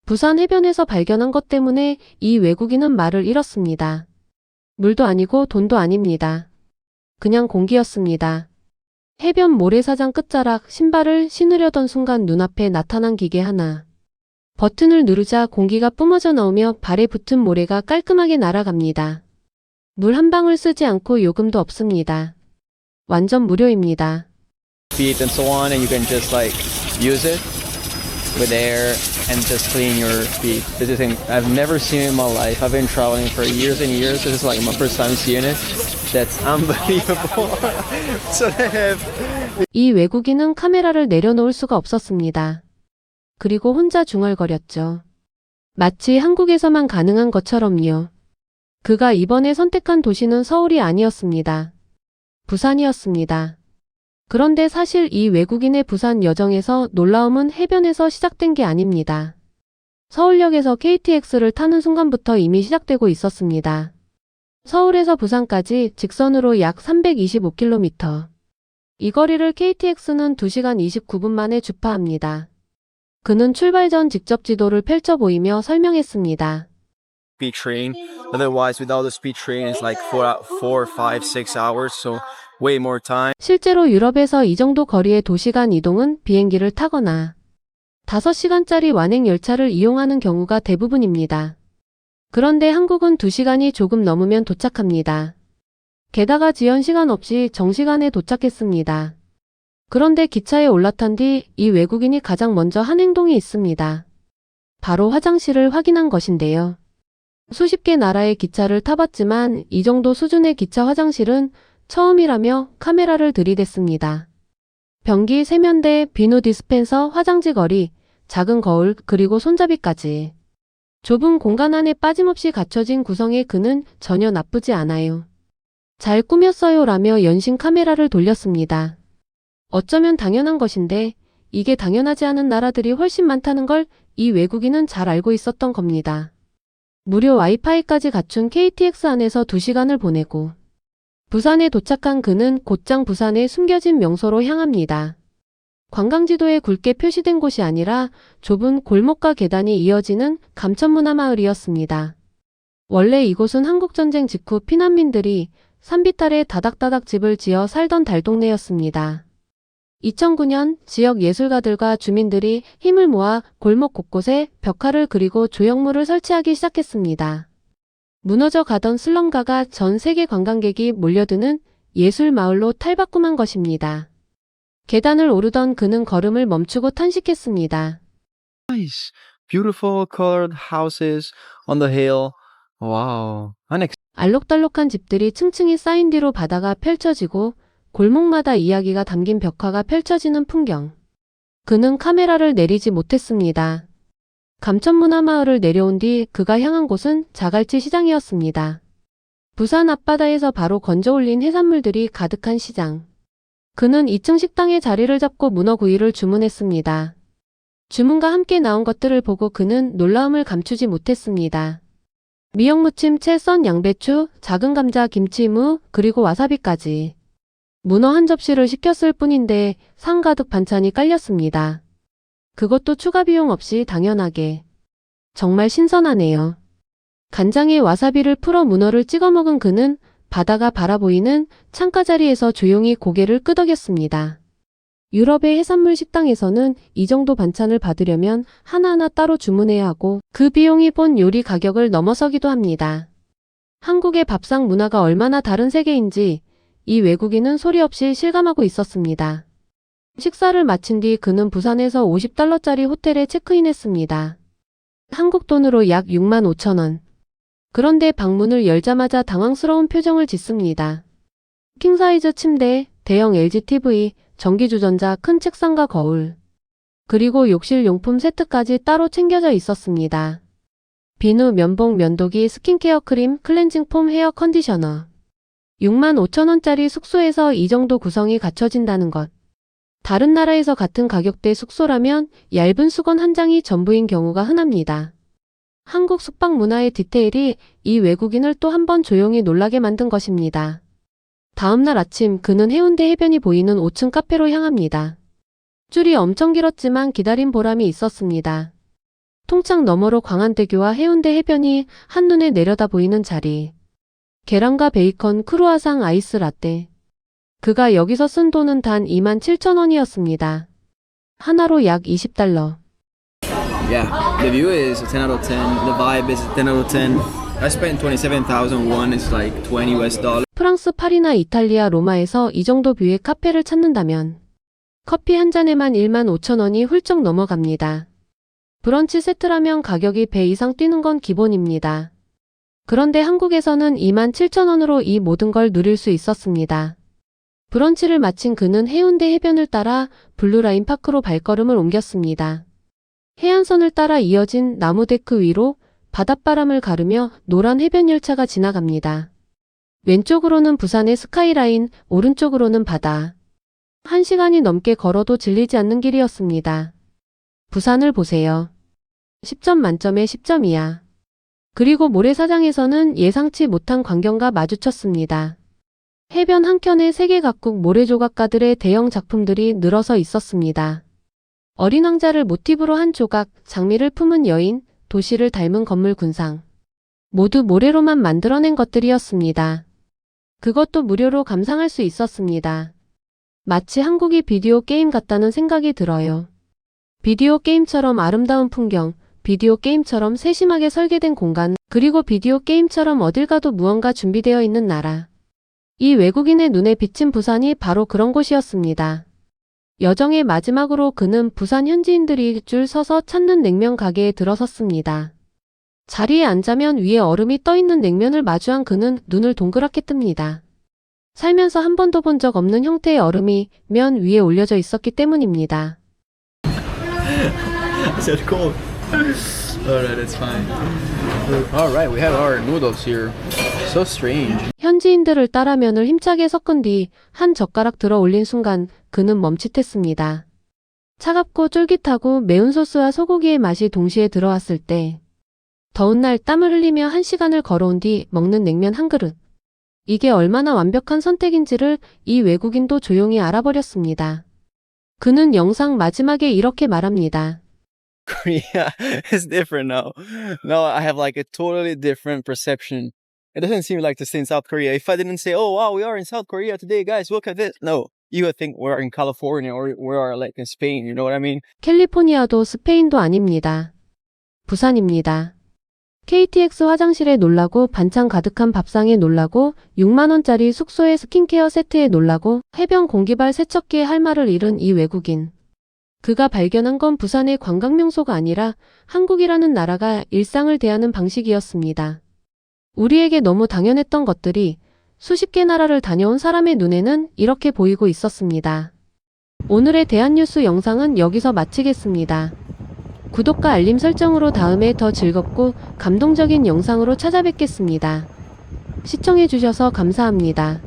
부산 해변에서 발견한 것 때문에 이 외국인은 말을 잃었습니다. 물도 아니고 돈도 아닙니다. 그냥 공기였습니다. 해변 모래사장 끝자락 신발을 신으려던 순간 눈앞에 나타난 기계 하나. 버튼을 누르자 공기가 뿜어져 나오며 발에 붙은 모래가 깔끔하게 날아갑니다. 물 한 방울 쓰지 않고 요금도 없습니다. 완전 무료입니다. Feet and so on, and you can just like use it with air and just clean your feet. This is thing I've never seen in my life. I've been traveling for years and years. This is like my first time seeing it. That's unbelievable. So they have 이 외국인은 카메라를 내려놓을 수가 없었습니다. 그리고 혼자 중얼거렸죠. 마치 한국에서만 가능한 것처럼요. 그가 이번에 선택한 도시는 서울이 아니었습니다. 부산이었습니다. 그런데 사실 이 외국인의 부산 여정에서 놀라움은 해변에서 시작된 게 아닙니다. 서울역에서 KTX를 타는 순간부터 이미 시작되고 있었습니다. 서울에서 부산까지 직선으로 약 325km. 이 거리를 KTX는 2시간 29분 만에 주파합니다. 그는 출발 전 직접 지도를 펼쳐 보이며 설명했습니다. speed train. Otherwise, without the speed train, it's like 4, 5, 6 hours. So way more time. 실제로 유럽에서 이 정도 거리의 도시간 이동은 비행기를 타거나 5시간짜리 완행 열차를 이용하는 경우가 대부분입니다. 그런데 한국은 2시간이 조금 넘으면 도착합니다. 게다가 지연 시간 없이 정시간에 도착했습니다. 그런데 기차에 올라탄 뒤 이 외국인이 가장 먼저 한 행동이 있습니다. 바로 화장실을 확인한 것인데요. 수십 개 나라의 기차를 타봤지만 이 정도 수준의 기차 화장실은 처음이라며 카메라를 들이댔습니다. 변기, 세면대, 비누 디스펜서, 화장지 거리, 작은 거울, 그리고 손잡이까지. 좁은 공간 안에 빠짐없이 갖춰진 구성의 그는 전혀 나쁘지 않아요. 잘 꾸몄어요 라며 연신 카메라를 돌렸습니다. 어쩌면 당연한 것인데 이게 당연하지 않은 나라들이 훨씬 많다는 걸 이 외국인은 잘 알고 있었던 겁니다. 무료 와이파이까지 갖춘 KTX 안에서 2시간을 보내고 부산에 도착한 그는 곧장 부산의 숨겨진 명소로 향합니다. 관광지도에 굵게 표시된 곳이 아니라 좁은 골목과 계단이 이어지는 감천문화마을이었습니다. 원래 이곳은 한국전쟁 직후 피난민들이 산비탈에 다닥다닥 집을 지어 살던 달동네였습니다. 2009년 지역 예술가들과 주민들이 힘을 모아 골목 곳곳에 벽화를 그리고 조형물을 설치하기 시작했습니다. 무너져 가던 슬럼가가 전 세계 관광객이 몰려드는 예술 마을로 탈바꿈한 것입니다. 계단을 오르던 그는 걸음을 멈추고 탄식했습니다. Nice, beautiful colored houses on the hill. Wow, 알록달록한 집들이 층층이 쌓인 뒤로 바다가 펼쳐지고 골목마다 이야기가 담긴 벽화가 펼쳐지는 풍경. 그는 카메라를 내리지 못했습니다. 감천문화마을을 내려온 뒤 그가 향한 곳은 자갈치 시장이었습니다. 부산 앞바다에서 바로 건져 올린 해산물들이 가득한 시장. 그는 2층 식당에 자리를 잡고 문어구이를 주문했습니다. 주문과 함께 나온 것들을 보고 그는 놀라움을 감추지 못했습니다. 미역무침, 채 썬 양배추, 작은 감자, 김치, 무, 그리고 와사비까지. 문어 한 접시를 시켰을 뿐인데 상 가득 반찬이 깔렸습니다. 그것도 추가 비용 없이 당연하게. 정말 신선하네요. 간장에 와사비를 풀어 문어를 찍어 먹은 그는 바다가 바라보이는 창가 자리에서 조용히 고개를 끄덕였습니다. 유럽의 해산물 식당에서는 이 정도 반찬을 받으려면 하나하나 따로 주문해야 하고 그 비용이 본 요리 가격을 넘어서기도 합니다. 한국의 밥상 문화가 얼마나 다른 세계인지 이 외국인은 소리 없이 실감하고 있었습니다. 식사를 마친 뒤 그는 부산에서 50달러짜리 호텔에 체크인했습니다. 한국 돈으로 약 65,000원. 그런데 방문을 열자마자 당황스러운 표정을 짓습니다. 킹사이즈 침대, 대형 LG TV, 전기주전자, 큰 책상과 거울. 그리고 욕실 용품 세트까지 따로 챙겨져 있었습니다. 비누, 면봉, 면도기, 스킨케어 크림, 클렌징 폼, 헤어 컨디셔너. 65,000원짜리 숙소에서 이 정도 구성이 갖춰진다는 것. 다른 나라에서 같은 가격대 숙소라면 얇은 수건 한 장이 전부인 경우가 흔합니다. 한국 숙박 문화의 디테일이 이 외국인을 또 한 번 조용히 놀라게 만든 것입니다. 다음날 아침 그는 해운대 해변이 보이는 5층 카페로 향합니다. 줄이 엄청 길었지만 기다린 보람이 있었습니다. 통창 너머로 광안대교와 해운대 해변이 한눈에 내려다 보이는 자리. 계란과 베이컨 크루아상 아이스 라떼. 그가 여기서 쓴 돈은 단 27,000원이었습니다. 하나로 약 $20. Yeah, the view is a 10 out of 10. The vibe is a 10 out of 10. I spent 27,000 won. It's like $20. 프랑스 파리나 이탈리아 로마에서 이 정도 뷰의 카페를 찾는다면 커피 한 잔에만 15,000원이 훌쩍 넘어갑니다. 브런치 세트라면 가격이 배 이상 뛰는 건 기본입니다. 그런데 한국에서는 27,000원으로 이 모든 걸 누릴 수 있었습니다. 브런치를 마친 그는 해운대 해변을 따라 블루라인 파크로 발걸음을 옮겼습니다. 해안선을 따라 이어진 나무 데크 위로 바닷바람을 가르며 노란 해변 열차가 지나갑니다. 왼쪽으로는 부산의 스카이라인, 오른쪽으로는 바다. 1시간이 넘게 걸어도 질리지 않는 길이었습니다. 부산을 보세요. 10점 만점에 10점 이하. 그리고 모래사장에서는 예상치 못한 광경과 마주쳤습니다. 해변 한켠에 세계 각국 모래조각가들의 대형 작품들이 늘어서 있었습니다. 어린 왕자를 모티브로 한 조각, 장미를 품은 여인, 도시를 닮은 건물 군상. 모두 모래로만 만들어낸 것들이었습니다. 그것도 무료로 감상할 수 있었습니다. 마치 한국이 비디오 게임 같다는 생각이 들어요. 비디오 게임처럼 아름다운 풍경, 비디오 게임처럼 세심하게 설계된 공간, 그리고 비디오 게임처럼 어딜 가도 무언가 준비되어 있는 나라. 이 외국인의 눈에 비친 부산이 바로 그런 곳이었습니다. 여정의 마지막으로 그는 부산 현지인들이 줄 서서 찾는 냉면 가게에 들어섰습니다. 자리에 앉자면 위에 얼음이 떠있는 냉면을 마주한 그는 눈을 동그랗게 뜹니다. 살면서 한 번도 본 적 없는 형태의 얼음이 면 위에 올려져 있었기 때문입니다. I said cold. Alright, it's fine. Alright, we have our noodles here. So strange. 현지인들을 따라 면을 힘차게 섞은 뒤 한 젓가락 들어 올린 순간 그는 멈칫했습니다. 차갑고 쫄깃하고 매운 소스와 소고기의 맛이 동시에 들어왔을 때 더운 날 땀을 흘리며 1시간을 걸어온 뒤 먹는 냉면 한 그릇. 이게 얼마나 완벽한 선택인지를 이 외국인도 조용히 알아버렸습니다. 그는 영상 마지막에 이렇게 말합니다. Korea is different now. Now I have like a totally different perception. It doesn't seem like this in South Korea. If I didn't say, oh wow, we are in South Korea today, guys, look at this. No, you would think we're in California or we are like in Spain. You know what I mean? 캘리포니아도 스페인도 아닙니다. 부산입니다. KTX 화장실에 놀라고 반찬 가득한 밥상에 놀라고 6만원짜리 숙소의 스킨케어 세트에 놀라고 해변 공기발 세척기에 할 말을 잃은 이 외국인. 그가 발견한 건 부산의 관광명소가 아니라 한국이라는 나라가 일상을 대하는 방식이었습니다. 우리에게 너무 당연했던 것들이 수십 개 나라를 다녀온 사람의 눈에는 이렇게 보이고 있었습니다. 오늘의 대한뉴스 영상은 여기서 마치겠습니다. 구독과 알림 설정으로 다음에 더 즐겁고 감동적인 영상으로 찾아뵙겠습니다. 시청해주셔서 감사합니다.